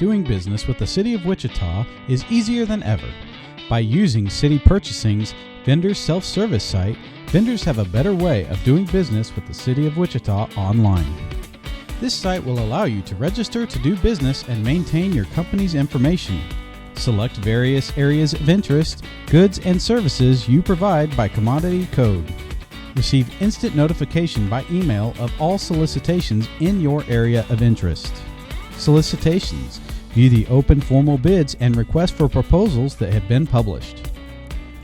doing business with the City of Wichita is easier than ever. By using City Purchasing's vendor self-service site, vendors have a better way of doing business with the City of Wichita online. This site will allow you to register to do business and maintain your company's information. Select various areas of interest, goods and services you provide by commodity code. Receive instant notification by email of all solicitations in your area of interest. Solicitations. View the open formal bids and request for proposals that have been published.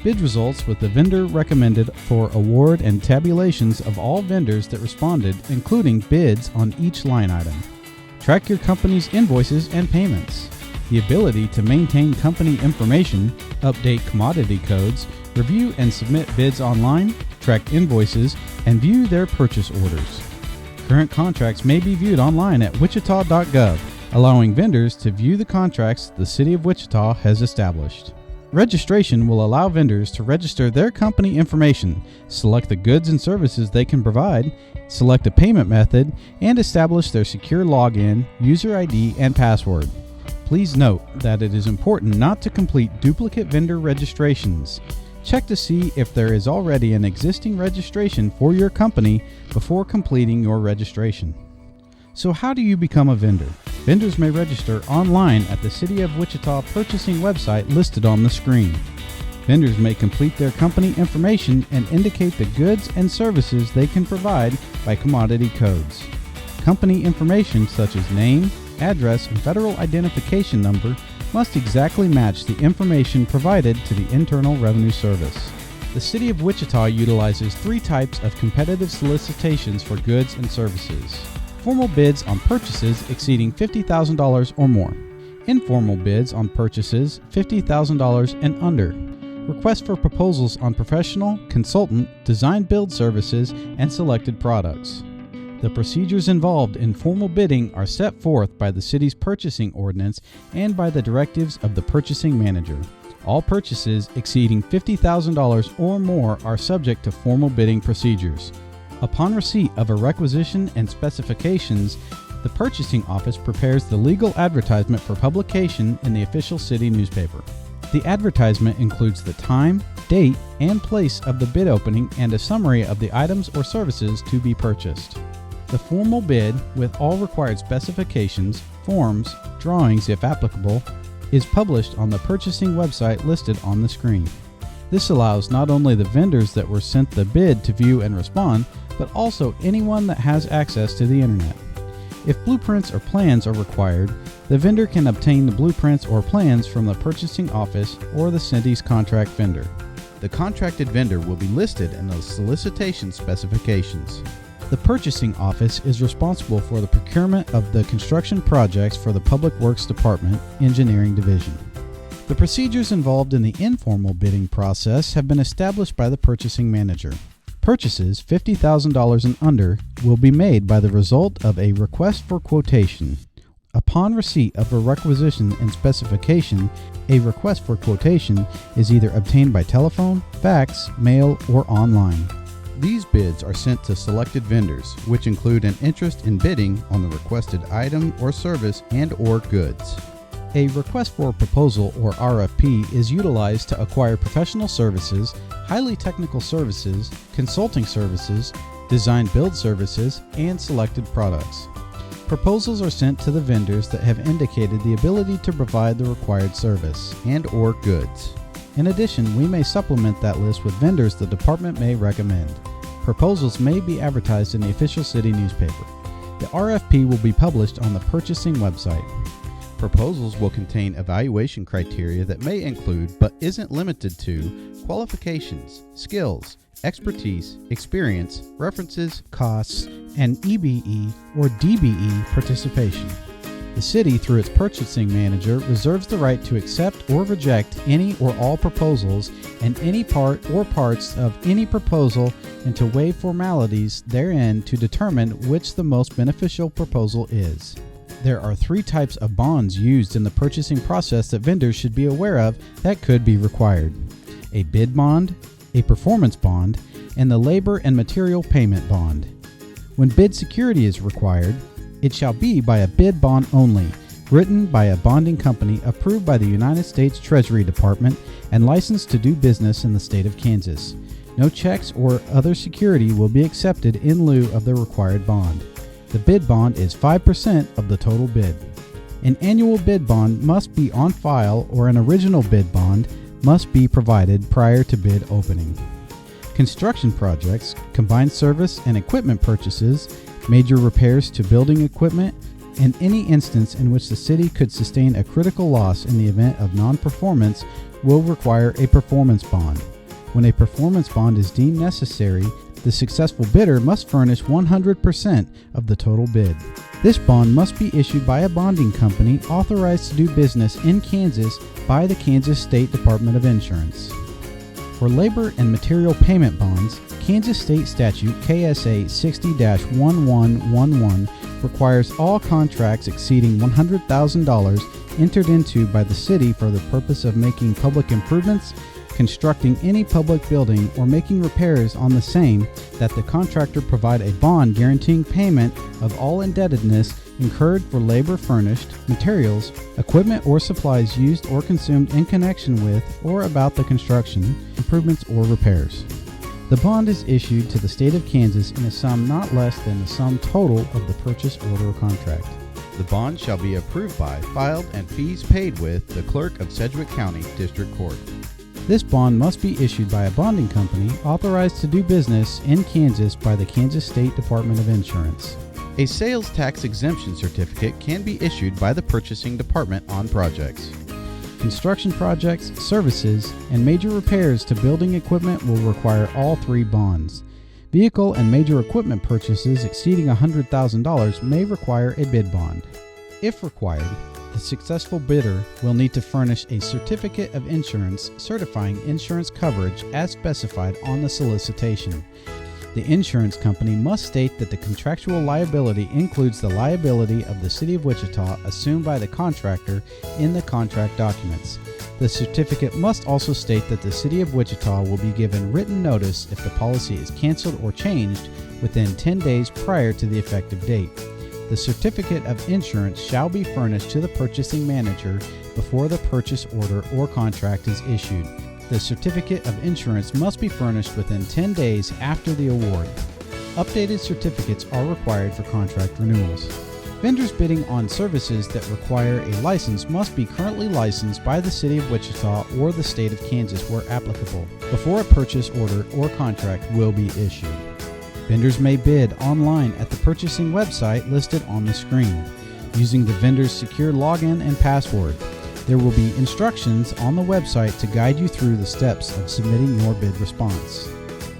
Bid results with the vendor recommended for award and tabulations of all vendors that responded, including bids on each line item. Track your company's invoices and payments. The ability to maintain company information, update commodity codes, review and submit bids online, track invoices, and view their purchase orders. Current contracts may be viewed online at wichita.gov, allowing vendors to view the contracts the City of Wichita has established. Registration will allow vendors to register their company information, select the goods and services they can provide, select a payment method, and establish their secure login, user ID, and password. Please note that it is important not to complete duplicate vendor registrations. Check to see if there is already an existing registration for your company before completing your registration. So how do you become a vendor? Vendors may register online at the City of Wichita purchasing website listed on the screen. Vendors may complete their company information and indicate the goods and services they can provide by commodity codes. Company information such as name, address, and federal identification number must exactly match the information provided to the Internal Revenue Service. The City of Wichita utilizes 3 types of competitive solicitations for goods and services. Formal bids on purchases exceeding $50,000 or more. Informal bids on purchases $50,000 and under. Requests for proposals on professional, consultant, design build services, and selected products. The procedures involved in formal bidding are set forth by the city's purchasing ordinance and by the directives of the purchasing manager. All purchases exceeding $50,000 or more are subject to formal bidding procedures. Upon receipt of a requisition and specifications, the purchasing office prepares the legal advertisement for publication in the official city newspaper. The advertisement includes the time, date, and place of the bid opening and a summary of the items or services to be purchased. The formal bid, with all required specifications, forms, drawings if applicable, is published on the purchasing website listed on the screen. This allows not only the vendors that were sent the bid to view and respond, but also anyone that has access to the internet. If blueprints or plans are required, the vendor can obtain the blueprints or plans from the purchasing office or the city's contract vendor. The contracted vendor will be listed in the solicitation specifications. The purchasing office is responsible for the procurement of the construction projects for the Public Works Department Engineering Division. The procedures involved in the informal bidding process have been established by the purchasing manager. Purchases $50,000 and under will be made by the result of a request for quotation. Upon receipt of a requisition and specification, a request for quotation is either obtained by telephone, fax, mail, or online. These bids are sent to selected vendors, which include an interest in bidding on the requested item or service and/or goods. A request for a proposal, or RFP, is utilized to acquire professional services, highly technical services, consulting services, design build services, and selected products. Proposals are sent to the vendors that have indicated the ability to provide the required service and/or goods. In addition, we may supplement that list with vendors the department may recommend. Proposals may be advertised in the official city newspaper. The RFP will be published on the purchasing website. Proposals will contain evaluation criteria that may include, but isn't limited to, qualifications, skills, expertise, experience, references, costs, and EBE or DBE participation. The city, through its purchasing manager, reserves the right to accept or reject any or all proposals and any part or parts of any proposal and to waive formalities therein to determine which the most beneficial proposal is. There are 3 types of bonds used in the purchasing process that vendors should be aware of that could be required: a bid bond, a performance bond, and the labor and material payment bond. When bid security is required, it shall be by a bid bond only, written by a bonding company approved by the United States Treasury Department and licensed to do business in the state of Kansas. No checks or other security will be accepted in lieu of the required bond. The bid bond is 5% of the total bid. An annual bid bond must be on file, or an original bid bond must be provided prior to bid opening. Construction projects, combined service and equipment purchases, major repairs to building equipment, and any instance in which the city could sustain a critical loss in the event of non-performance will require a performance bond. When a performance bond is deemed necessary, the successful bidder must furnish 100% of the total bid. This bond must be issued by a bonding company authorized to do business in Kansas by the Kansas State Department of Insurance. For labor and material payment bonds, Kansas State Statute KSA 60-1111 requires all contracts exceeding $100,000 entered into by the city for the purpose of making public improvements, constructing any public building, or making repairs on the same, that the contractor provide a bond guaranteeing payment of all indebtedness incurred for labor furnished, materials, equipment or supplies used or consumed in connection with or about the construction, improvements or repairs. The bond is issued to the state of Kansas in a sum not less than the sum total of the purchase order or contract. The bond shall be approved by, filed, and fees paid with the Clerk of Sedgwick County District Court. This bond must be issued by a bonding company authorized to do business in Kansas by the Kansas State Department of Insurance. A sales tax exemption certificate can be issued by the purchasing department on projects. Construction projects, services, and major repairs to building equipment will require all three bonds. Vehicle and major equipment purchases exceeding $100,000 may require a bid bond. If required, the successful bidder will need to furnish a certificate of insurance certifying insurance coverage as specified on the solicitation. The insurance company must state that the contractual liability includes the liability of the City of Wichita assumed by the contractor in the contract documents. The certificate must also state that the City of Wichita will be given written notice if the policy is canceled or changed within 10 days prior to the effective date. The certificate of insurance shall be furnished to the purchasing manager before the purchase order or contract is issued. The certificate of insurance must be furnished within 10 days after the award. Updated certificates are required for contract renewals. Vendors bidding on services that require a license must be currently licensed by the City of Wichita or the State of Kansas where applicable, before a purchase order or contract will be issued. Vendors may bid online at the purchasing website listed on the screen, using the vendor's secure login and password. There will be instructions on the website to guide you through the steps of submitting your bid response.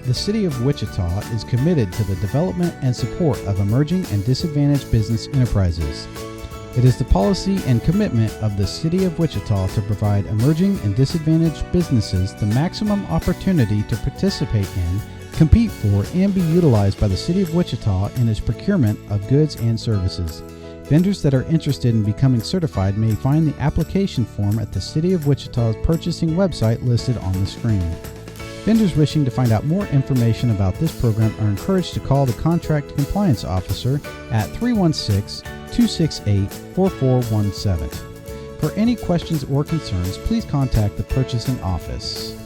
The City of Wichita is committed to the development and support of emerging and disadvantaged business enterprises. It is the policy and commitment of the City of Wichita to provide emerging and disadvantaged businesses the maximum opportunity to participate in, compete for, and be utilized by the City of Wichita in its procurement of goods and services. Vendors that are interested in becoming certified may find the application form at the City of Wichita's purchasing website listed on the screen. Vendors wishing to find out more information about this program are encouraged to call the Contract Compliance Officer at 316-268-4417. For any questions or concerns, please contact the Purchasing Office.